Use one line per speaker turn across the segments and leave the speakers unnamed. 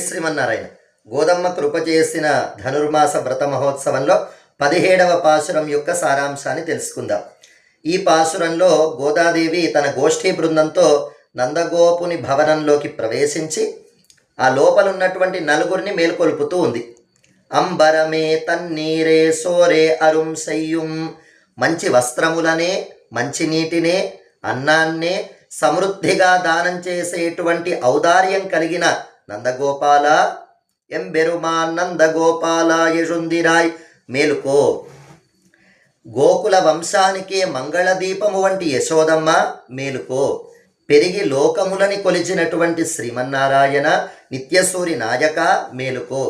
శ్రీమన్నారాయణ గోదమ్మ కృప చేసిన ధనుర్మాస వ్రత మహోత్సవంలో 17వ పాశురం యొక్క సారాంశాన్ని తెలుసుకుందాం. ఈ పాశురంలో గోదాదేవి తన గోష్ఠీ బృందంతో నందగోపుని భవనంలోకి ప్రవేశించి ఆ లోపలున్నటువంటి నలుగురిని మేల్కొల్పుతూ ఉంది. అంబరమే తన్నీరే సోరే అరుం సయ్యుం, మంచి వస్త్రములనే, మంచి నీటినే, అన్నాన్నే సమృద్ధిగా దానం చేసేటువంటి ఔదార్యం కలిగిన నందగోపాల, ఎంబెరుమాన్ నందగోపాల యశుందిరాయ్ మేలుకో. గోకుల వంశానికే మంగళదీపము వంటి యశోదమ్మ మేలుకో. పెరిగి లోకములని కొలిచినటువంటి శ్రీమన్నారాయణ నిత్యసూరి నాయక మేలుకో.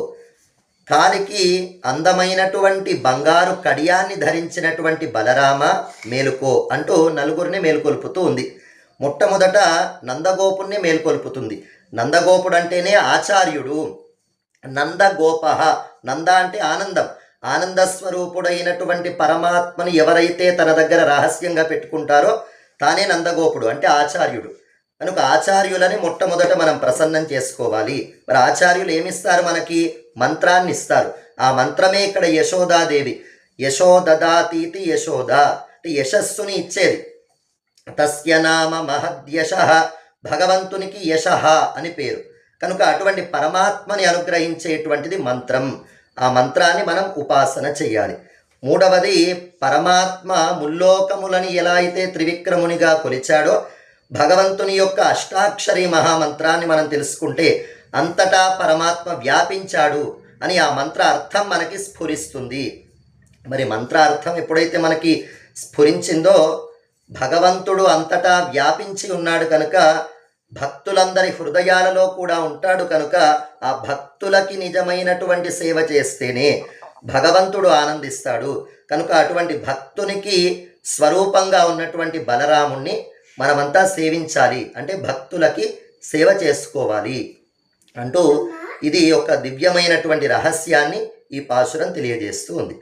కాలికి అందమైనటువంటి బంగారు కడియాన్ని ధరించినటువంటి బలరామ మేలుకో అంటూ నలుగురిని మేల్కొల్పుతూ ఉంది. మొట్టమొదట నందగోపుణ్ణి మేల్కొల్పుతుంది. నందగోపుడు అంటేనే ఆచార్యుడు. నందగోప, నంద అంటే ఆనందం. ఆనందస్వరూపుడైనటువంటి పరమాత్మని ఎవరైతే తన దగ్గర రహస్యంగా పెట్టుకుంటారో తానే నందగోపుడు అంటే ఆచార్యుడు. కనుక ఆచార్యులని మొట్టమొదట మనం ప్రసన్నం చేసుకోవాలి. మరి ఆచార్యులు ఏమిస్తారు? మనకి మంత్రాన్ని ఇస్తారు. ఆ మంత్రమే ఇక్కడ యశోదాదేవి. యశోదదాతీతి యశోద అంటే యశస్సుని ఇచ్చేది. తస్య నామ మహద్యశ, భగవంతునికి యశ అని పేరు. కనుక అటువంటి పరమాత్మని అనుగ్రహించేటువంటిది మంత్రం. ఆ మంత్రాన్ని మనం ఉపాసన చెయ్యాలి. మూడవది, పరమాత్మ ముల్లోకములని ఎలా అయితే త్రివిక్రమునిగా కొలిచాడో భగవంతుని యొక్క అష్టాక్షరి మహామంత్రాన్ని మనం తెలుసుకుంటే అంతటా పరమాత్మ వ్యాపించాడు అని ఆ మంత్ర అర్థం మనకి స్ఫురిస్తుంది. మరి మంత్రార్థం ఎప్పుడైతే మనకి స్ఫురించిందో భగవంతుడు అంతటా వ్యాపించి ఉన్నాడు కనుక భక్తులందరి హృదయాలలో కూడా ఉంటాడు కనుక ఆ భక్తులకి నిజమైనటువంటి సేవ చేస్తేనే భగవంతుడు ఆనందిస్తాడు. కనుక అటువంటి భక్తునికి స్వరూపంగా ఉన్నటువంటి బలరాముణ్ణి మనమంతా సేవించాలి, అంటే భక్తులకి సేవ చేసుకోవాలి అంటూ ఇది ఒక దివ్యమైనటువంటి రహస్యాన్ని ఈ పాశురం తెలియజేస్తూ ఉంది.